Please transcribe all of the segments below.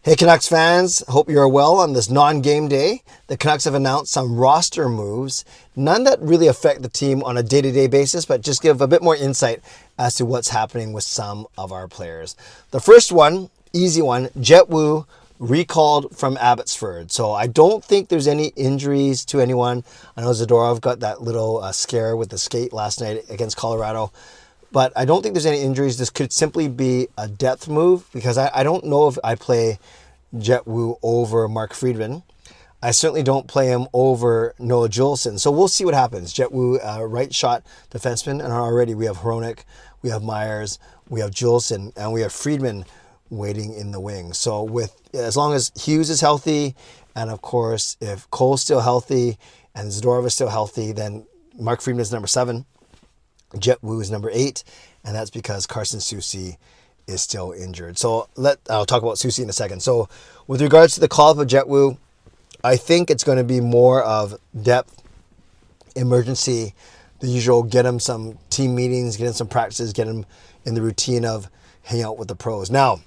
Hey Canucks fans, hope you're well on this non-game day. The Canucks have announced some roster moves, none that really affect the team on a day-to-day basis, but just give a bit more insight as to what's happening with some of our players. The first one, easy one, Jett Woo recalled from Abbotsford. So I don't think there's any injuries to anyone. I know Zadorov got that little scare with the skate last night against Colorado. But I don't think there's any injuries. This could simply be a depth move because I don't know if I play Jett Woo over Mark Friedman. I certainly don't play him over Noah Juleson. So we'll see what happens. Jett Woo, right shot defenseman. And already we have Hronek, we have Myers, we have Juleson, and we have Friedman waiting in the wing. So as long as Hughes is healthy, and of course if Cole's still healthy and Zadorov is still healthy, then Mark Friedman is number 7. Jett Woo is number 8, and that's because Carson Susi is still injured. So I'll talk about Susi in a second. So with regards to the call-up of Jett Woo, I think it's going to be more of depth, emergency, the usual get him some team meetings, get him some practices, get him in the routine of hanging out with the pros. Now,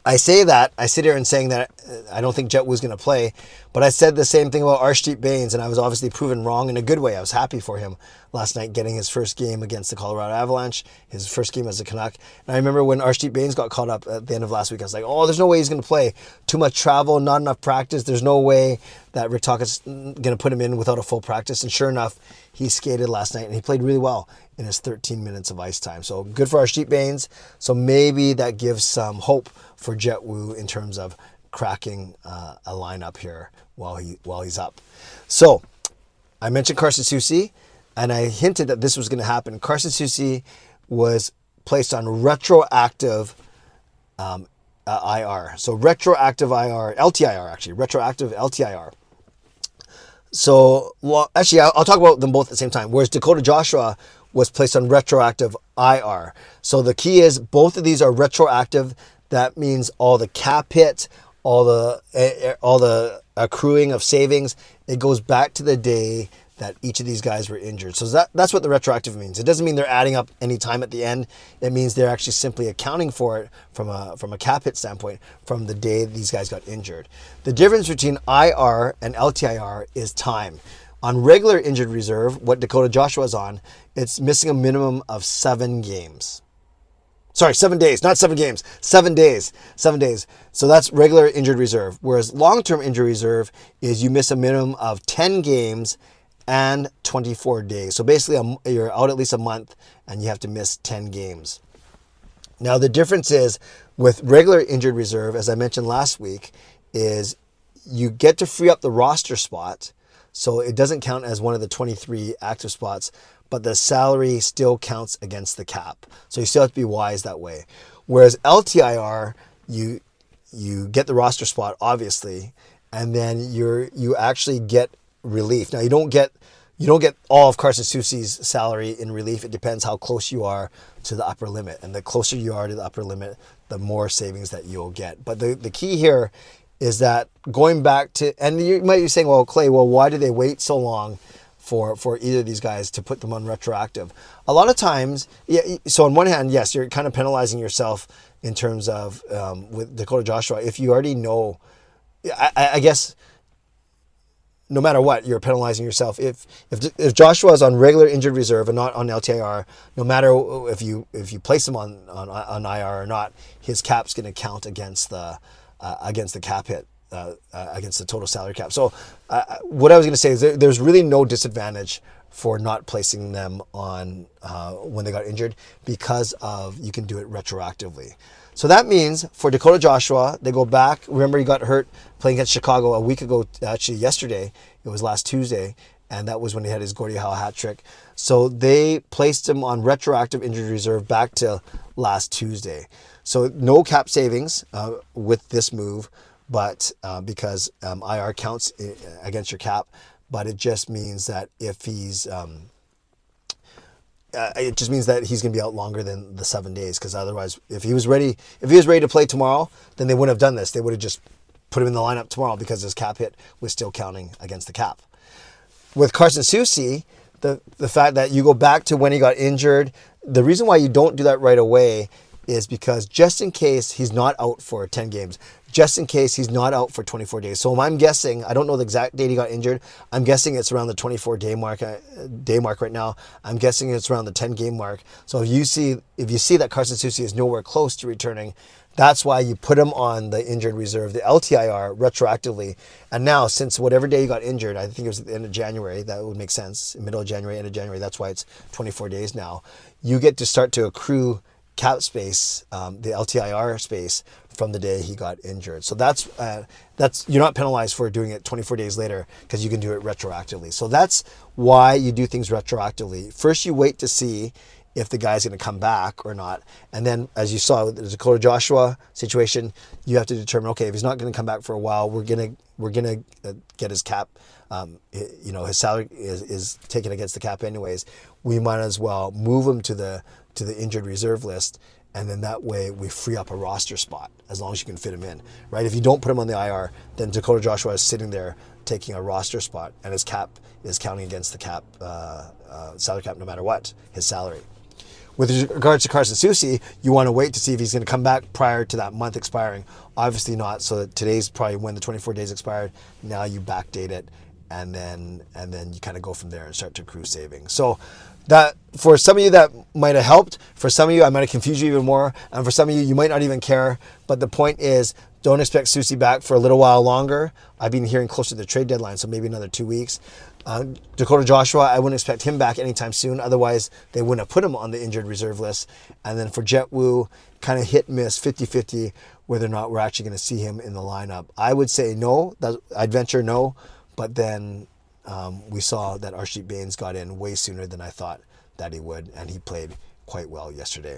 I say that, I sit here and saying that I don't think Jett Woo's going to play, but I said the same thing about Arshdeep Bains, and I was obviously proven wrong in a good way. I was happy for him last night getting his first game against the Colorado Avalanche, his first game as a Canuck. And I remember when Arshdeep Bains got caught up at the end of last week, I was like, oh, there's no way he's going to play. Too much travel, not enough practice. There's no way that Rick Tocchet's going to put him in without a full practice. And sure enough, he skated last night, and he played really well in his 13 minutes of ice time. So good for Arshdeep Bains. So maybe that gives some hope for Jett Woo in terms of cracking a lineup here while he's up. So I mentioned Carson Susi, and I hinted that this was going to happen. Carson Susi was placed on retroactive IR. So retroactive IR, LTIR actually, retroactive LTIR. So actually, I'll talk about them both at the same time. Whereas Dakota Joshua was placed on retroactive IR. So the key is both of these are retroactive. That means all the cap hit, all the accruing of savings, it goes back to the day that each of these guys were injured. So that's what the retroactive means. It doesn't mean they're adding up any time at the end. It means they're actually simply accounting for it from a cap hit standpoint from the day these guys got injured. The difference between IR and LTIR is time. On regular injured reserve, what Dakota Joshua is on, it's missing a minimum of 7 games. Sorry, 7 days, not 7 games, 7 days, 7 days. So that's regular injured reserve. Whereas long-term injury reserve is you miss a minimum of 10 games and 24 days. So basically you're out at least a month and you have to miss 10 games. Now the difference is with regular injured reserve, as I mentioned last week, is you get to free up the roster spot. So it doesn't count as one of the 23 active spots, but the salary still counts against the cap. So you still have to be wise that way. Whereas LTIR, you get the roster spot, obviously, and then you actually get relief. Now you don't get all of Carson Susi's salary in relief. It depends how close you are to the upper limit. And the closer you are to the upper limit, the more savings that you'll get. But the key here is that going back to, and you might be saying, well, Clay, why did they wait so long for either of these guys to put them on retroactive? A lot of times, yeah. So on one hand, yes, you're kind of penalizing yourself in terms of with Dakota Joshua. If you already know, I guess no matter what, you're penalizing yourself. If Joshua is on regular injured reserve and not on LTIR, no matter if you place him on IR or not, his cap's going to count against the cap hit. Against the total salary cap. So what I was going to say is there's really no disadvantage for not placing them on when they got injured because of you can do it retroactively. So that means for Dakota Joshua, they go back. Remember, he got hurt playing against Chicago a week ago, actually yesterday. It was last Tuesday, and that was when he had his Gordie Howe hat trick. So they placed him on retroactive injury reserve back to last Tuesday. So no cap savings with this move, but because IR counts against your cap, but it just means that if he's, it just means that he's going to be out longer than the 7 days. Because otherwise, if he was ready to play tomorrow, then they wouldn't have done this. They would have just put him in the lineup tomorrow because his cap hit was still counting against the cap. With Carson Susi, the fact that you go back to when he got injured, the reason why you don't do that right away is because just in case he's not out for 10 games, just in case he's not out for 24 days. So I'm guessing, I don't know the exact date he got injured. I'm guessing it's around the 24 day mark right now. I'm guessing it's around the 10 game mark. So if you see that Carson Susi is nowhere close to returning, that's why you put him on the injured reserve, the LTIR, retroactively. And now, since whatever day he got injured, I think it was at the end of January, that would make sense, middle of January, end of January, that's why it's 24 days now. You get to start to accrue cap space, the LTIR space, from the day he got injured. So that's you're not penalized for doing it 24 days later because you can do it retroactively. So that's why you do things retroactively. First, you wait to see if the guy's going to come back or not. And then, as you saw with the Dakota Joshua situation, you have to determine, okay, if he's not going to come back for a while, we're going to get his cap, his salary is taken against the cap anyways. We might as well move him to the injured reserve list, and then that way we free up a roster spot as long as you can fit him in, right? If you don't put him on the IR, then Dakota Joshua is sitting there taking a roster spot, and his cap is counting against the cap, salary cap, no matter what, his salary. With regards to Carson Susi, you want to wait to see if he's going to come back prior to that month expiring. Obviously not. So today's probably when the 24 days expired. Now you backdate it, and then you kind of go from there and start to accrue savings. So that, for some of you, that might have helped. For some of you, I might have confused you even more. And for some of you, you might not even care. But the point is, don't expect Susi back for a little while longer. I've been hearing closer to the trade deadline, so maybe another 2 weeks. Dakota Joshua, I wouldn't expect him back anytime soon. Otherwise, they wouldn't have put him on the injured reserve list. And then for Jett Woo, kind of hit miss, 50-50, whether or not we're actually going to see him in the lineup. I would say no. I'd venture no. But then we saw that Archie Bains got in way sooner than I thought that he would, and he played quite well yesterday.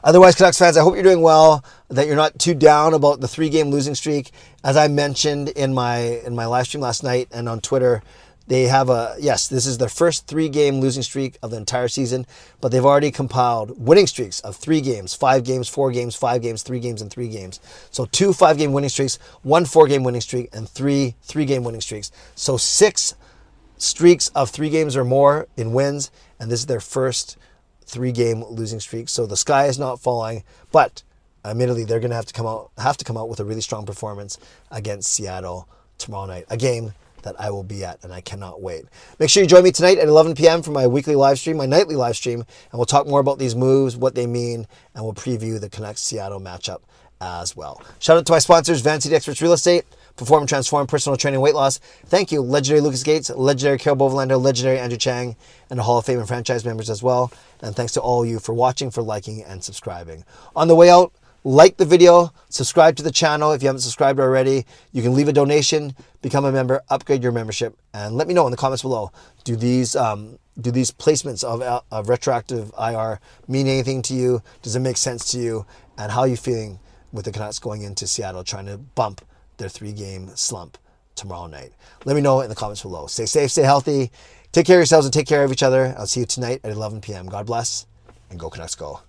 Otherwise, Canucks fans, I hope you're doing well, that you're not too down about the 3-game losing streak. As I mentioned in my live stream last night and on Twitter, they have this is their first 3-game losing streak of the entire season, but they've already compiled winning streaks of 3 games, 5 games, 4 games, 5 games, 3 games, and 3 games. So 2 5-game winning streaks, 1 4-game winning streak, and 3 3-game winning streaks. So 6 streaks of 3 games or more in wins, and this is their first 3-game losing streak. So the sky is not falling, but admittedly they're going to have to come out with a really strong performance against Seattle tomorrow night, a game that I will be at, and I cannot wait. Make sure you join me tonight at 11 p.m. for my weekly live stream, my nightly live stream, and we'll talk more about these moves, what they mean, and we'll preview the Canucks-Seattle matchup as well. Shout out to my sponsors, Van City Experts Real Estate, Perform and Transform Personal Training Weight Loss. Thank you, legendary Lucas Gates, legendary Carol Bovelander, legendary Andrew Chang, and the Hall of Fame and franchise members as well. And thanks to all of you for watching, for liking, and subscribing. On the way out, like the video, subscribe to the channel if you haven't subscribed already. You can leave a donation, become a member, upgrade your membership, and let me know in the comments below. Do these placements of retroactive IR mean anything to you? Does it make sense to you? And how are you feeling with the Canucks going into Seattle, trying to bump their 3-game slump tomorrow night? Let me know in the comments below. Stay safe, stay healthy, take care of yourselves, and take care of each other. I'll see you tonight at 11 p.m. God bless, and go Canucks go.